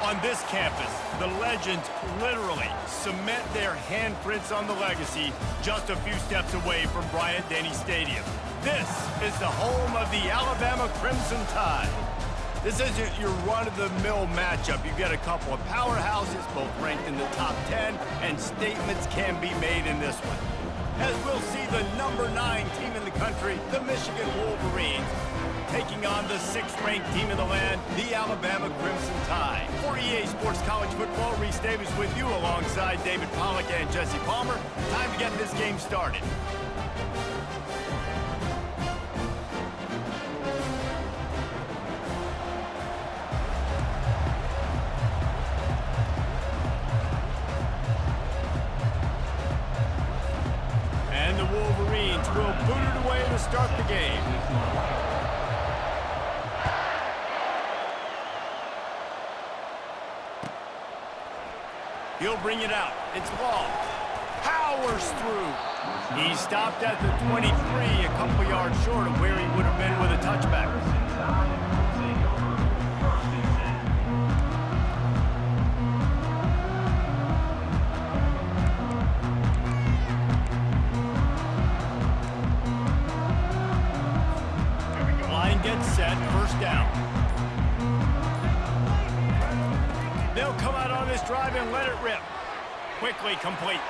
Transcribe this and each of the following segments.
On this campus, the legends literally cement their handprints on the legacy just a few steps away from Bryant-Denny Stadium. This is the home of the Alabama Crimson Tide. This isn't your run-of-the-mill matchup. You've got a couple of powerhouses, both ranked in the top 10, and statements can be made in this one. As we'll see the number 9 team in the country, the Michigan Wolverines, taking on the 6th-ranked team in the land, the Alabama Crimson Tide. For EA Sports College Football, Reese Davis with you alongside David Pollack and Jesse Palmer. Time to get this game started. And the Wolverines will boot it away to start the game. He'll bring it out. It's long. Powers through. He stopped at the 23, a couple yards short of where he would have been with a touchback. Line gets set, first down. They'll come out on this drive and let it rip. Quickly complete.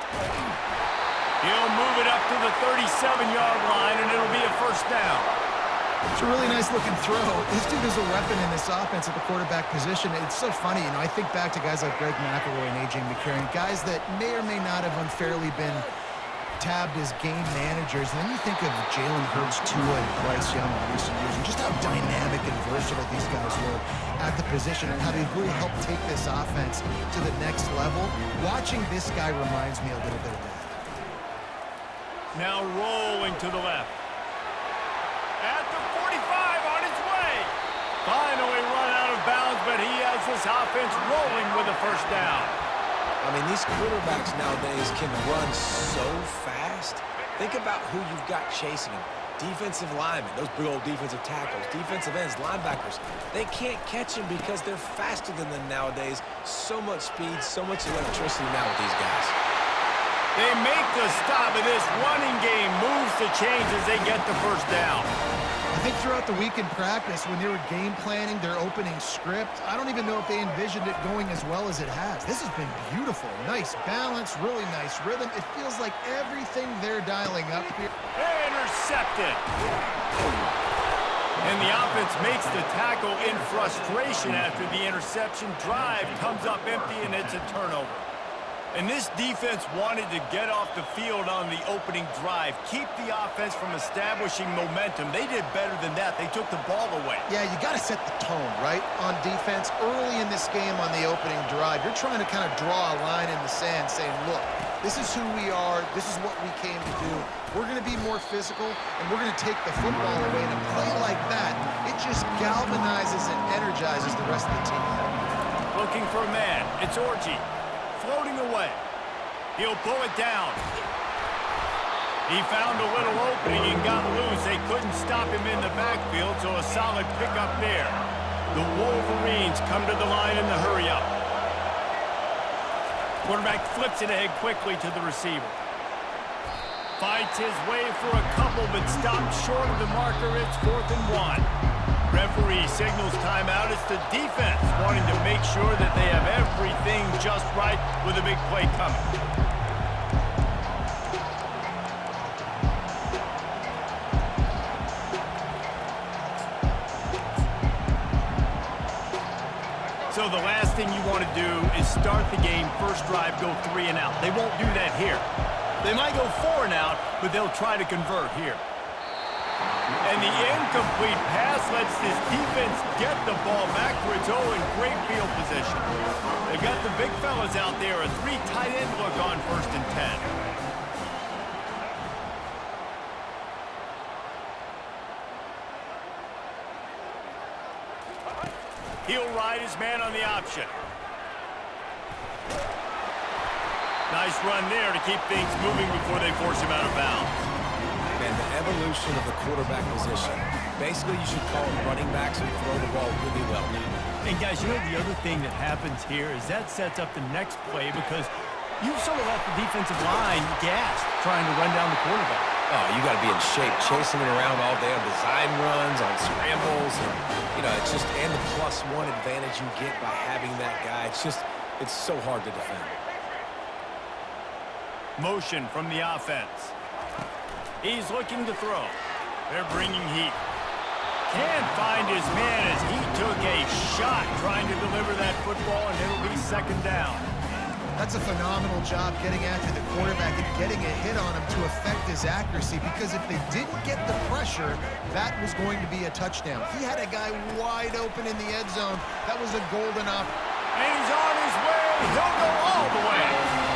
He'll move it up to the 37-yard line, and it'll be a first down. It's a really nice-looking throw. This dude is a weapon in this offense at the quarterback position. It's so funny, I think back to guys like Greg McElroy and A.J. McCarron, guys that may or may not have unfairly been tabbed as game managers. And then you think of Jalen Hurts, Tua, and Bryce Young in recent years, and just how dynamic and versatile these guys were at the position and how they've really helped take this offense to the next level. Watching this guy reminds me a little bit of that. Now rolling to the left. At the 45 on its way. Finally run out of bounds, but he has this offense rolling with a first down. I mean, these quarterbacks nowadays can run so fast. Think about who you've got chasing them. Defensive linemen, those big old defensive tackles, defensive ends, linebackers. They can't catch them because they're faster than them nowadays. So much speed, so much electricity now with these guys. They make the stop, and this running game moves the chains as they get the first down. I think throughout the week in practice, when they were game planning their opening script, I don't even know if they envisioned it going as well as it has. This has been beautiful. Nice balance, really nice rhythm. It feels like everything they're dialing up here. Intercepted. And the offense makes the tackle in frustration after the interception. Drive comes up empty, and it's a turnover. And this defense wanted to get off the field on the opening drive, keep the offense from establishing momentum. They did better than that. They took the ball away. Yeah, you got to set the tone, right, on defense. Early in this game on the opening drive, you're trying to kind of draw a line in the sand saying, look, this is who we are. This is what we came to do. We're going to be more physical, and we're going to take the football away. And a play like that, it just galvanizes and energizes the rest of the team. Looking for a man. It's Orji. Floating away. He'll pull it down. He found a little opening and got loose. They couldn't stop him in the backfield, so a solid pickup there. The Wolverines come to the line in the hurry-up. Quarterback flips it ahead quickly to the receiver. Fights his way for a couple, but stops short of the marker. It's 4th and 1. Referee signals timeout. It's the defense wanting to make sure that they have everything just right with a big play coming. So the last thing you want to do is start the game, first drive, go 3 and out. They won't do that here. They might go 4 and out, but they'll try to convert here. And the incomplete pass lets this defense get the ball back for its own in great field position. They've got the big fellas out there, a 3 tight end look on 1st and 10. He'll ride his man on the option. Nice run there to keep things moving before they force him out of bounds. Man, the evolution of the quarterback position Basically, you should call them running backs who throw the ball really well. And guys, you know the other thing that happens here is that sets up the next play because you've sort of left the defensive line gassed trying to run down the quarterback. Oh, you got to be in shape, chasing him around all day on design runs, on scrambles, and it's just and the +1 advantage you get by having that guy. It's so hard to defend. Motion from the offense. He's looking to throw. They're bringing heat. Can't find his man as he took a shot trying to deliver that football, and it'll be second down. That's a phenomenal job getting after the quarterback and getting a hit on him to affect his accuracy, because if they didn't get the pressure, that was going to be a touchdown. He had a guy wide open in the end zone. That was a golden opportunity. And he's on his way. He'll go all the way.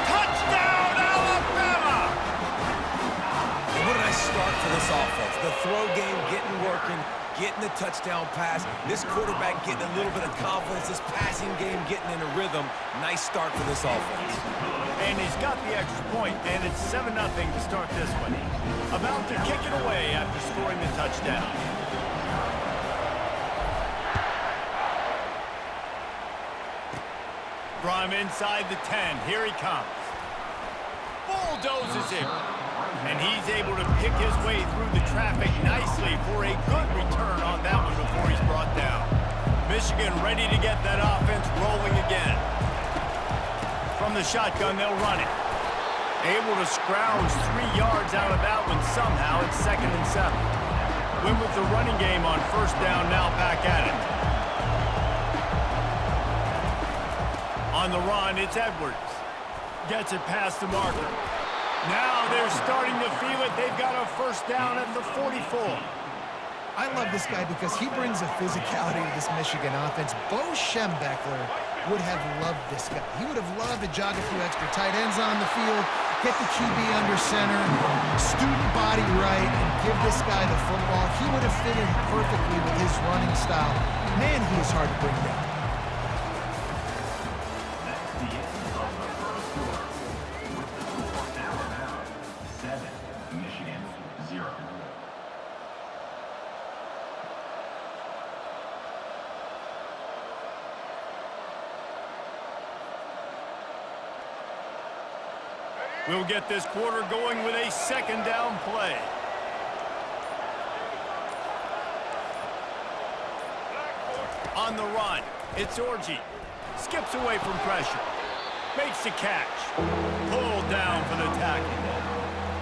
Touchdown, Alabama! And what a nice start for this offense. The throw game getting working, getting the touchdown pass. This quarterback getting a little bit of confidence. This passing game getting in a rhythm. Nice start for this offense. And he's got the extra point, and it's 7-0 to start this one. About to kick it away after scoring the touchdown. From inside the 10, here he comes. Bulldozes him. And he's able to pick his way through the traffic nicely for a good return on that one before he's brought down. Michigan ready to get that offense rolling again. From the shotgun, they'll run it. Able to scrounge 3 yards out of that one somehow. It's 2nd and 7. Win with the running game on first down, now back at it. On the run, it's Edwards. Gets it past the marker. Now they're starting to feel it. They've got a first down at the 44. I love this guy because he brings a physicality to this Michigan offense. Bo Schembechler would have loved this guy. He would have loved to jog a few extra tight ends on the field, get the QB under center, student body right, and give this guy the football. He would have fit in perfectly with his running style. Man, he is hard to bring down. We'll get this quarter going with a second down play. On the run, it's Orji. Skips away from pressure. Makes the catch. Pulled down for the tackle.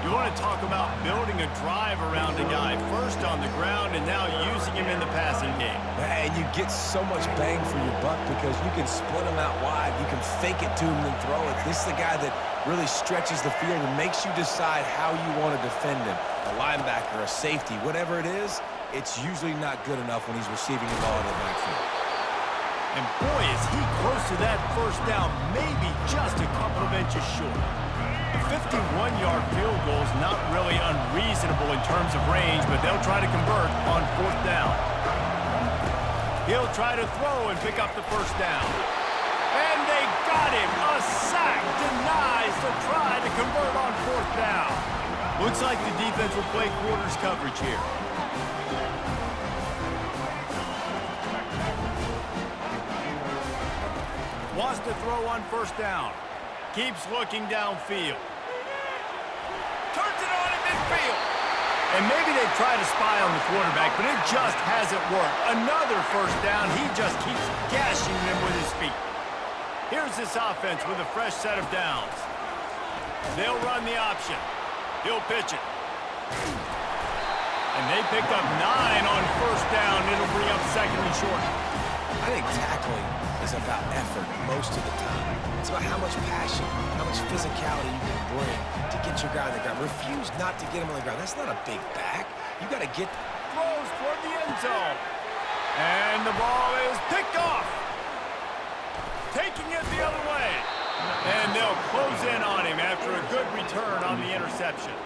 You want to talk about building a drive around a guy. First on the ground and now using him in the passing game. And you get so much bang for your buck because you can split him out wide. You can fake it to him and throw it. This is the guy that really stretches the field and makes you decide how you want to defend him. A linebacker, a safety, whatever it is, it's usually not good enough when he's receiving the ball in the backfield. And boy, is he close to that first down, maybe just a couple of inches short. The 51-yard field goal is not really unreasonable in terms of range, but they'll try to convert on fourth down. He'll try to throw and pick up the first down. And they got him. A sack denies the try to convert on fourth down. Looks like the defense will play quarters coverage here. Wants to throw on first down. Keeps looking downfield. Turns it on in midfield. And maybe they try to spy on the quarterback, but it just hasn't worked. Another first down. He just keeps gashing them with his feet. Here's this offense with a fresh set of downs. They'll run the option. He'll pitch it. And they picked up 9 on first down. It'll bring up second and short. I think tackling is about effort most of the time. It's about how much passion, how much physicality you can bring to get your guy on the ground. Refuse not to get him on the ground. That's not a big back. You got to get... Throws toward the end zone. And the ball is picked off. Taking it the other way. And they'll close in on him after a good return on the interception.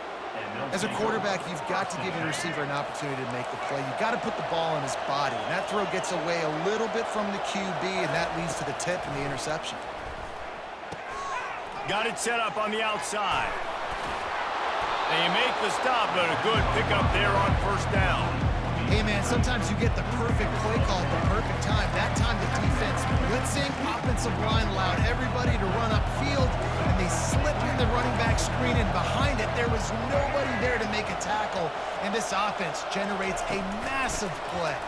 As a quarterback, you've got to give your receiver an opportunity to make the play. You've got to put the ball in his body. And that throw gets away a little bit from the QB, and that leads to the tip and the interception. Got it set up on the outside. They make the stop, but a good pickup there on first down. Hey, man, sometimes you get the perfect play call at the perfect time. That time the defense blitzing, offensive line allowed everybody to run upfield, and they slip in the running back screen, and behind it, there was nobody there to make a tackle, and this offense generates a massive play.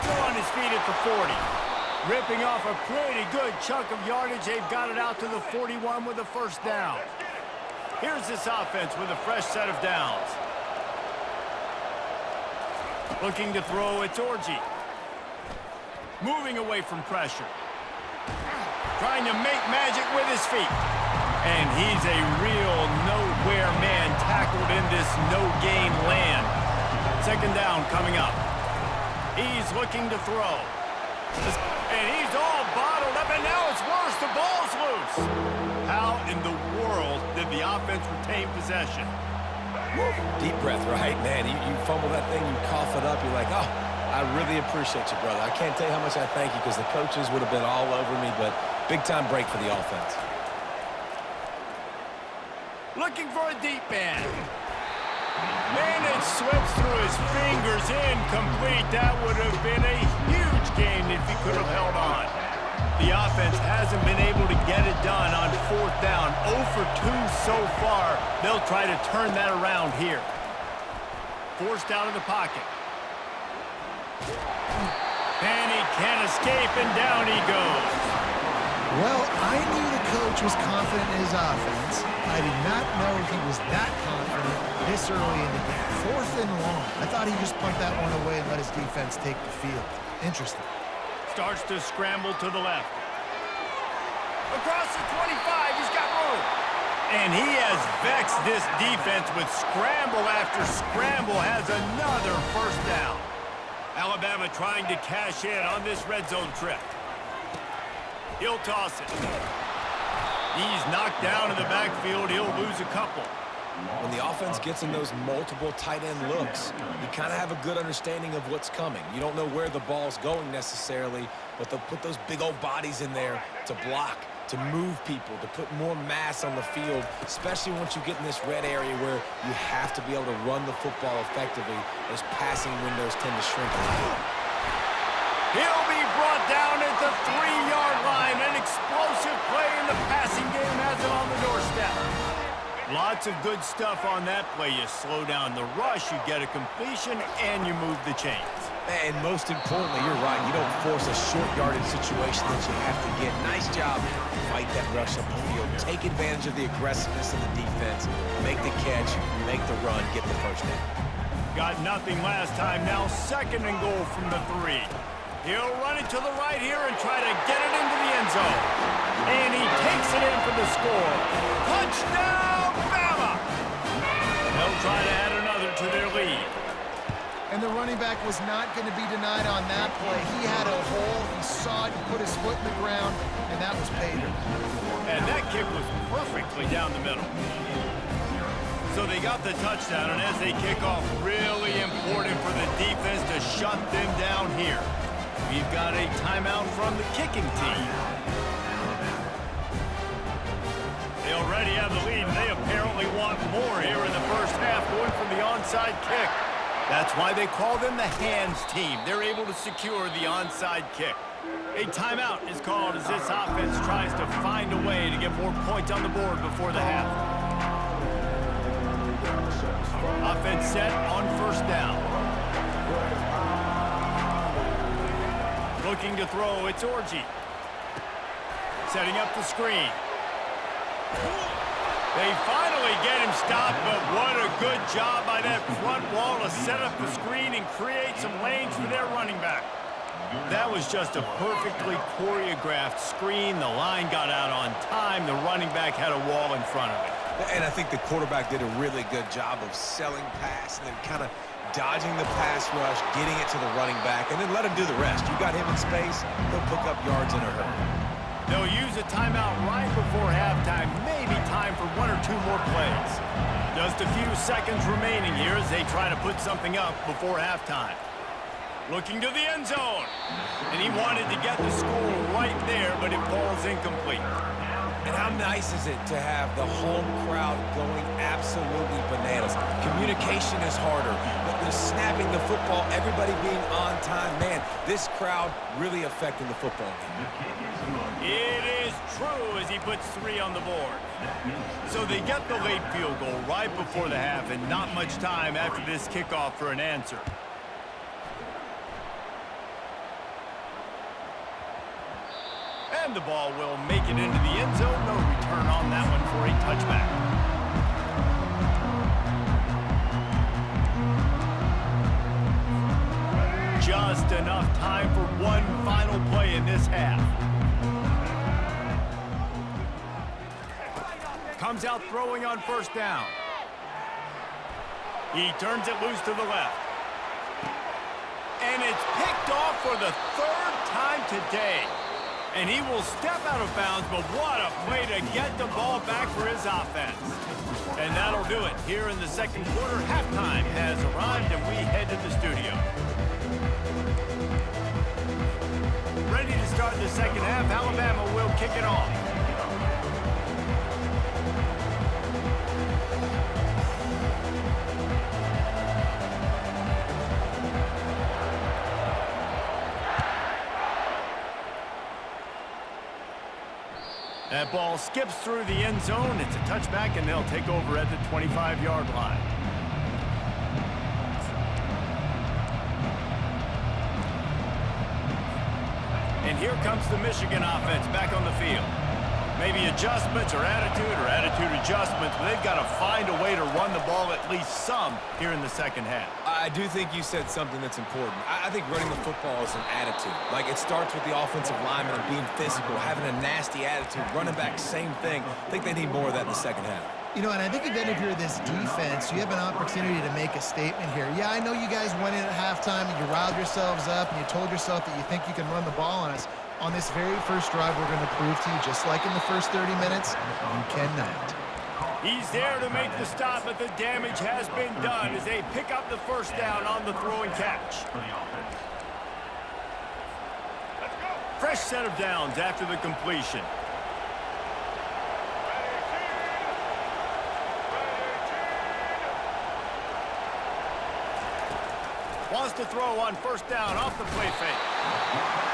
Still on his feet at the 40. Ripping off a pretty good chunk of yardage. They've got it out to the 41 with a first down. Here's this offense with a fresh set of downs. Looking to throw, it's Orji. Moving away from pressure. Trying to make magic with his feet. And he's a real nowhere man tackled in this no-gain land. Second down coming up. He's looking to throw. And he's all bottled up, and now it's worse. The ball's loose. How in the world did the offense retain possession? Deep breath, right, man? You fumble that thing, you cough it up, you're like, oh, I really appreciate you, brother. I can't tell you how much I thank you because the coaches would have been all over me, but big-time break for the offense. Looking for a deep man. Man, it slips through his fingers, incomplete. That would have been a huge gain if he could have held on. The offense hasn't been able to get it done on fourth down. 0 for 2 so far. They'll try to turn that around here. Forced out of the pocket. And he can't escape, and down he goes. Well, I knew the coach was confident in his offense. I did not know he was that confident this early in the game. Fourth and long. I thought he just pumped that one away and let his defense take the field. Interesting. Starts to scramble to the left. Across the 25, he's got room. And he has vexed this defense with scramble after scramble, has another first down. Alabama trying to cash in on this red zone trip. He'll toss it. He's knocked down in the backfield. He'll lose a couple. When the offense gets in those multiple tight end looks, you kind of have a good understanding of what's coming. You don't know where the ball's going necessarily, but they'll put those big old bodies in there to block, to move people, to put more mass on the field, especially once you get in this red area where you have to be able to run the football effectively. Those passing windows tend to shrink a lot. He'll be brought down at the 3-yard line. An explosive play in the passing game has it on the doorstep. Lots of good stuff on that play. You slow down the rush, you get a completion, and you move the chains. And most importantly, you're right. You don't force a short yardage situation that you have to get. Nice job. Fight that rush up the field. Take advantage of the aggressiveness of the defense. Make the catch, make the run, get the first down. Got nothing last time. Now second and goal from the 3. He'll run it to the right here and try to get it into the end zone. And he takes it in for the score. Touchdown, Bama! They'll try to add another to their lead. And the running back was not going to be denied on that play. He had a hole, he saw it, he put his foot in the ground, and that was pay dirt. And that kick was perfectly down the middle. So they got the touchdown, and as they kick off, really important for the defense to shut them down here. We've got a timeout from the kicking team. They already have the lead, and they apparently want more here in the first half, going from the onside kick. That's why they call them the hands team. They're able to secure the onside kick. A timeout is called as this offense tries to find a way to get more points on the board before the half. Offense set on first down. Looking to throw, it's Orji. Setting up the screen. They finally get him stopped, but what a good job by that front wall to set up the screen and create some lanes for their running back. That was just a perfectly choreographed screen. The line got out on time. The running back had a wall in front of it. And I think the quarterback did a really good job of selling pass and then kind of dodging the pass rush, getting it to the running back, and then let him do the rest. You got him in space, he'll pick up yards in a hurry. They'll use a timeout right before halftime, maybe time for 1 or 2 more plays. Just a few seconds remaining here as they try to put something up before halftime. Looking to the end zone. And he wanted to get the score right there, but it falls incomplete. And how nice is it to have the home crowd going absolutely bananas? Communication is harder. The snapping the football, everybody being on time. Man, this crowd really affecting the football game. It is true as he puts 3 on the board. So they get the late field goal right before the half and not much time after this kickoff for an answer. And the ball will make it into the end zone. No return on that one for a touchback. Just enough time for one final play in this half. Comes out throwing on first down. He turns it loose to the left. And it's picked off for the 3rd time today. And he will step out of bounds, but what a play to get the ball back for his offense. And that'll do it. Here in the second quarter, halftime has arrived, and we head to the studio. Ready to start the second half. Alabama will kick it off. That ball skips through the end zone. It's a touchback, and they'll take over at the 25-yard line. And here comes the Michigan offense back on the field. Maybe adjustments or attitude adjustments, but they've got to find a way to run the ball at least some here in the second half. I do think you said something that's important. I think running the football is an attitude. Like, it starts with the offensive lineman and being physical, having a nasty attitude. Running back, same thing. I think they need more of that in the second half. You know, and I think again, if you're this defense, you have an opportunity to make a statement here. Yeah, I know you guys went in at halftime and you riled yourselves up and you told yourself that you think you can run the ball on us. On this very first drive, we're going to prove to you, just like in the first 30 minutes, you cannot. He's there to make the stop, but the damage has been done as they pick up the first down on the throw and catch. Fresh set of downs after the completion. Wants to throw on first down off the play fake.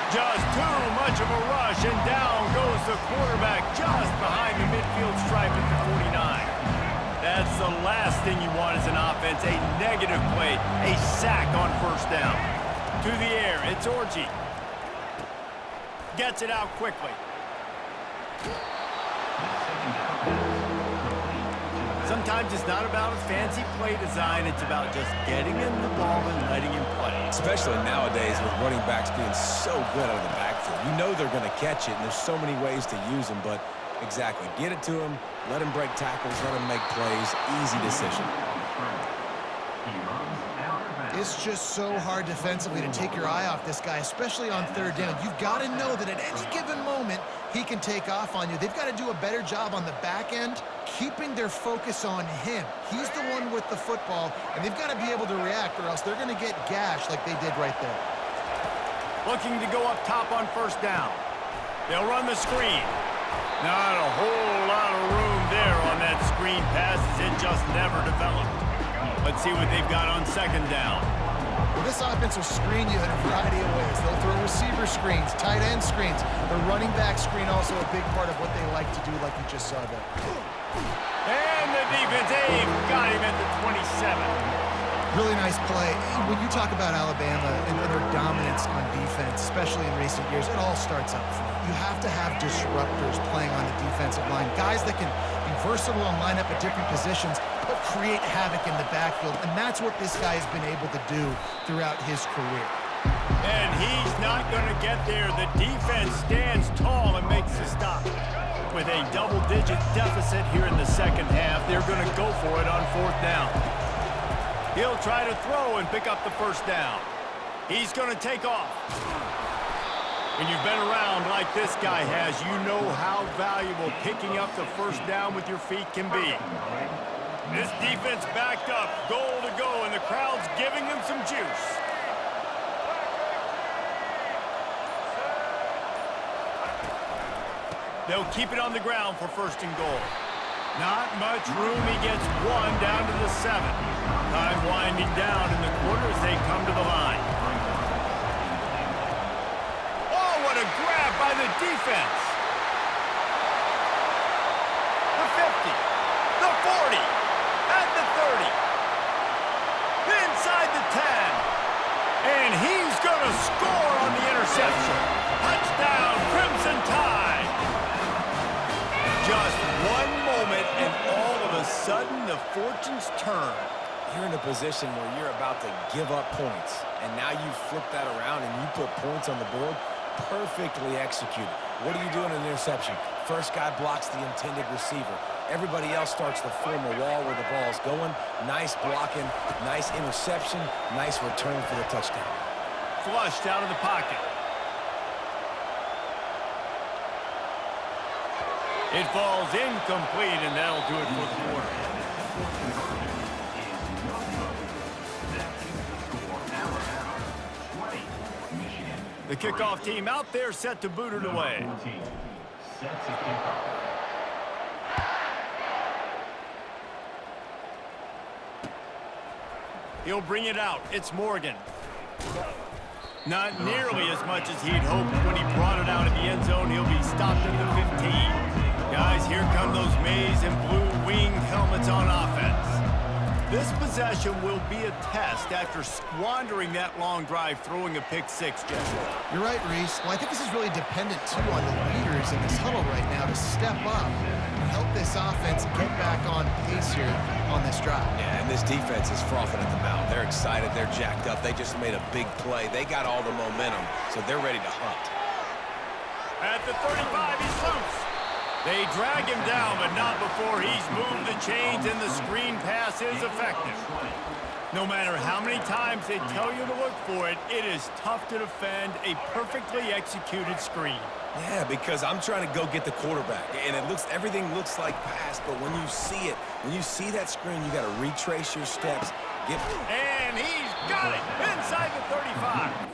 Just too much of a rush, and down goes the quarterback just behind the midfield stripe at the 49. That's the last thing you want as an offense, a negative play, a sack on first down. To the air, it's Orji. Gets it out quickly. Sometimes it's not about a fancy play design, it's about just getting him the ball and letting him play. Especially nowadays with running backs being so good out of the backfield. You know they're going to catch it, and there's so many ways to use them, but exactly. Get it to him, let him break tackles, let him make plays. Easy decision. It's just so hard defensively to take your eye off this guy, especially on third down. You've got to know that at any given moment, he can take off on you. They've got to do a better job on the back end, keeping their focus on him. He's the one with the football, and they've got to be able to react, or else they're going to get gashed like they did right there. Looking to go up top on first down. They'll run the screen. Not a whole lot of room there on that screen pass as it just never developed. Let's see what they've got on second down. Well, this offense will screen you in a variety of ways. They'll throw receiver screens, tight end screens. The running back screen also a big part of what they like to do, like you just saw there. And the defense, they've got him at the 27. Really nice play. When you talk about Alabama and their dominance on defense, especially in recent years, it all starts up front. You have to have disruptors playing on the defensive line, guys that can be versatile and line up at different positions, but create havoc in the backfield, and that's what this guy has been able to do throughout his career. And he's not going to get there. The defense stands tall and makes the stop. With a double-digit deficit here in the second half, they're going to go for it on fourth down. He'll try to throw and pick up the first down. He's going to take off. When you've been around like this guy has, you know how valuable picking up the first down with your feet can be. This defense backed up, goal to go, and the crowd's giving them some juice. They'll keep it on the ground for 1st and goal. Not much room. He gets one down to the 7. Time winding down in the quarter as they come to the line. Oh, what a grab by the defense. The 50, the 40, and the 30. Inside the 10. And he's going to score on the interception. Touchdown, Crimson Tide. Just one moment, and all of a sudden, the fortunes turn. You're in a position where you're about to give up points, and now you flip that around and you put points on the board. Perfectly executed. What do you do in an interception? First guy blocks the intended receiver. Everybody else starts to form a wall where the ball's going. Nice blocking, nice interception, nice return for the touchdown. Flushed out of the pocket. It falls incomplete, and that'll do it for the quarter. The kickoff team out there set to boot it away. He'll bring it out. It's Morgan. Not nearly as much as he'd hoped when he brought it out of the end zone. He'll be stopped at the 15. Guys, here come those maize and blue winged helmets on offense. This possession will be a test after squandering that long drive, throwing a pick 6, Jesse. You're right, Reese. Well, I think this is really dependent, too, on the leaders in this huddle right now to step up and help this offense get back on pace here on this drive. Yeah, and this defense is frothing at the mouth. They're excited. They're jacked up. They just made a big play. They got all the momentum, so they're ready to hunt. At the 35, he's loose. They drag him down, but not before he's moved the chains, and the screen pass is effective. No matter how many times they tell you to look for it, it is tough to defend a perfectly executed screen. Yeah, because I'm trying to go get the quarterback, and everything looks like pass, but when you see it, when you see that screen, you got to retrace your steps. And he's got it inside the 35.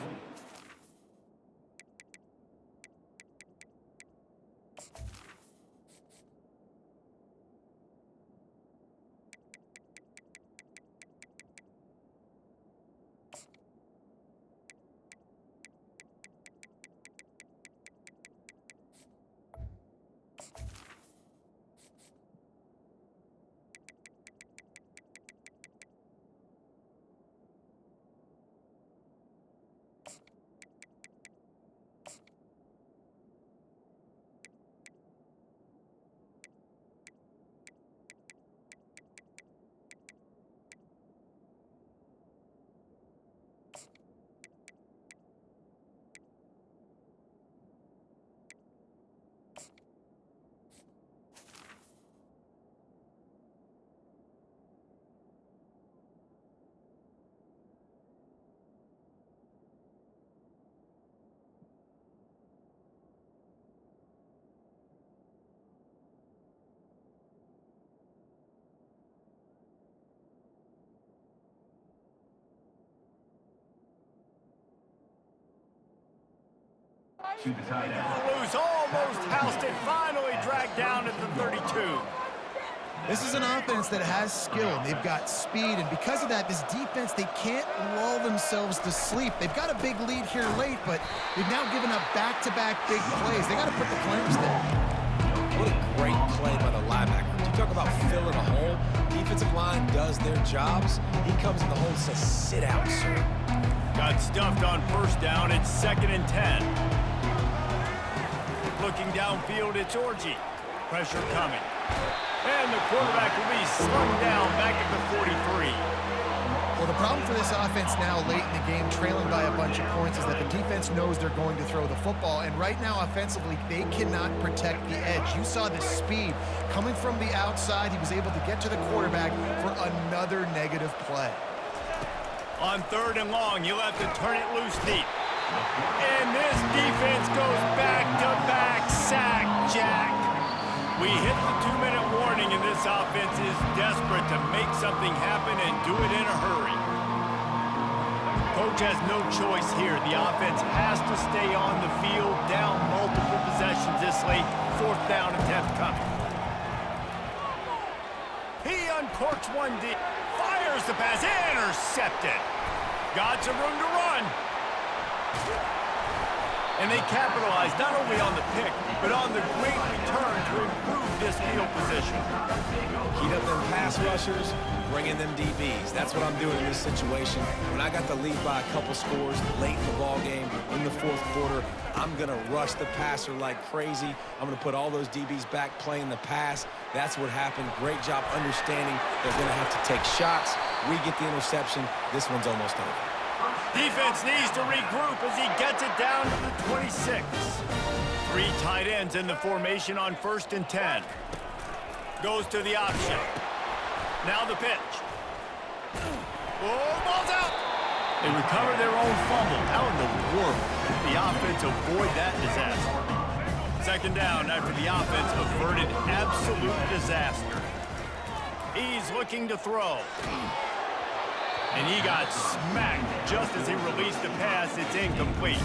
Blues almost housed it, finally dragged down at the 32. This is an offense that has skill. They've got speed, and because of that, this defense, they can't lull themselves to sleep. They've got a big lead here late, but they've now given up back-to-back big plays. They got to put the clamps down. What a great play by the linebacker. You talk about filling a hole. Defensive line does their jobs. He comes in the hole and says, sit out, sir. Got stuffed on 1st down. It's 2nd and 10. Looking downfield, it's Orji. Pressure coming. And the quarterback will be slugged down back at the 43. Well, the problem for this offense now late in the game, trailing by a bunch of points, is that the defense knows they're going to throw the football. And right now, offensively, they cannot protect the edge. You saw the speed coming from the outside. He was able to get to the quarterback for another negative play. On 3rd and long, he'll have to turn it loose deep. And this defense goes back-to-back sack, Jack. We hit the 2-minute warning, and this offense is desperate to make something happen and do it in a hurry. Coach has no choice here. The offense has to stay on the field, down multiple possessions this late. 4th down attempt coming. He uncorks one deep. Fires the pass. Intercepted. Got some room to run. And they capitalize not only on the pick, but on the great return to improve this field position. Heat up them pass rushers, bring in them DBs. That's what I'm doing in this situation. When I got the lead by a couple scores late in the ball game, in the 4th quarter, I'm going to rush the passer like crazy. I'm going to put all those DBs back playing the pass. That's what happened. Great job understanding they're going to have to take shots. We get the interception. This one's almost over. Defense needs to regroup as he gets it down to the 26. 3 tight ends in the formation on 1st and 10. Goes to the option. Now the pitch. Oh, ball's out. They recover their own fumble. How in the world did the offense avoid that disaster? 2nd down after the offense averted absolute disaster. He's looking to throw. And he got smacked just as he released the pass. It's incomplete.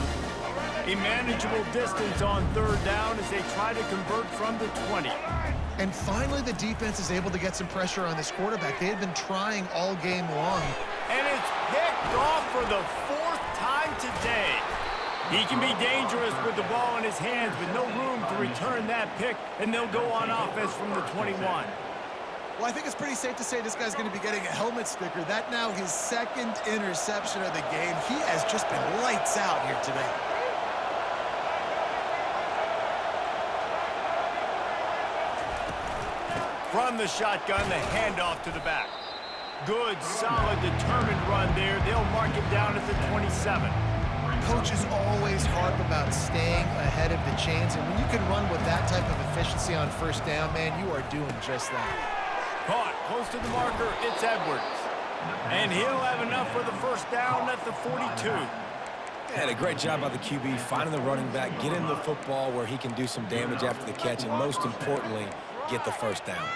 A manageable distance on 3rd down as they try to convert from the 20. And finally, the defense is able to get some pressure on this quarterback. They had been trying all game long. And it's picked off for the 4th time today. He can be dangerous with the ball in his hands, but no room to return that pick, and they'll go on offense from the 21. Well, I think it's pretty safe to say this guy's going to be getting a helmet sticker. That now his 2nd interception of the game. He has just been lights out here today. From the shotgun, the handoff to the back. Good, solid, determined run there. They'll mark it down at the 27. Coaches always harp about staying ahead of the chains, and when you can run with that type of efficiency on 1st down, man, you are doing just that. Caught close to the marker, it's Edwards. And he'll have enough for the 1st down at the 42. Had a great job by the QB finding the running back, get him the football where he can do some damage after the catch, and most importantly, get the 1st down.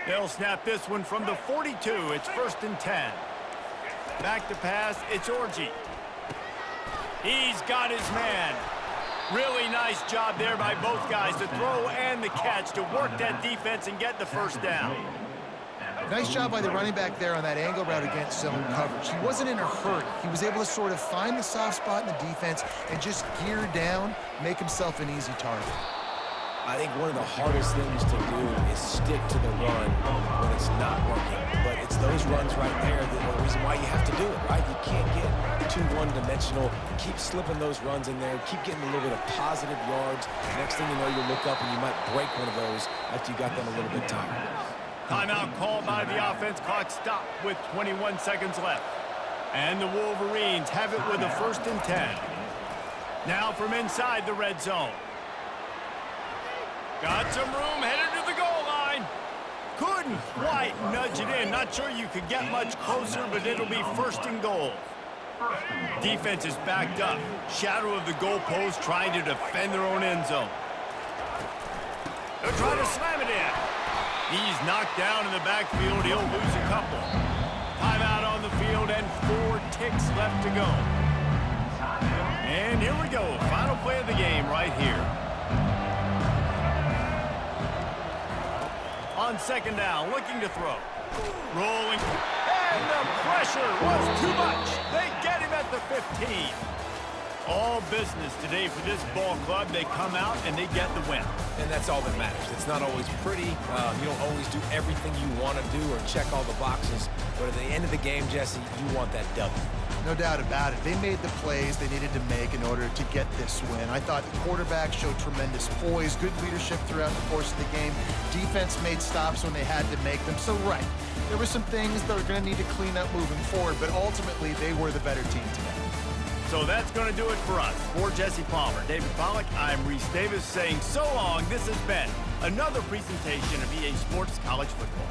They'll snap this one from the 42. It's 1st and 10. Back to pass, it's Orji. He's got his man. Really nice job there by both guys, the throw and the catch, to work that defense and get the 1st down. Nice job by the running back there on that angle route against zone coverage. He wasn't in a hurry. He was able to sort of find the soft spot in the defense and just gear down, make himself an easy target. I think one of the hardest things to do is stick to the run when it's not working. But it's those runs right there that are the reason why you have to do it, right? You can't get too one-dimensional. Keep slipping those runs in there. Keep getting a little bit of positive yards. Next thing you know, you look up and you might break one of those after you got them a little bit tired. Timeout called by the offense. Clock stopped with 21 seconds left. And the Wolverines have it with a 1st and 10. Now from inside the red zone. Got some room, headed to the goal line. Couldn't quite nudge it in. Not sure you could get much closer, but it'll be 1st and goal. Defense is backed up. Shadow of the goalpost, trying to defend their own end zone. They're trying to slam it in. He's knocked down in the backfield. He'll lose a couple. Timeout on the field and 4 ticks left to go. And here we go. Final play of the game right here. On 2nd down, looking to throw. Rolling. And the pressure was too much. They get him at the 15. All business today for this ball club. They come out and they get the win. And that's all that matters. It's not always pretty. You don't always do everything you want to do or check all the boxes. But at the end of the game, Jesse, you want that W. No doubt about it. They made the plays they needed to make in order to get this win. I thought the quarterback showed tremendous poise, good leadership throughout the course of the game. Defense made stops when they had to make them. So, right, there were some things that we're going to need to clean up moving forward, but ultimately they were the better team today. So that's going to do it for us. For Jesse Palmer, David Pollack, I'm Reese Davis saying so long. This has been another presentation of EA Sports College Football.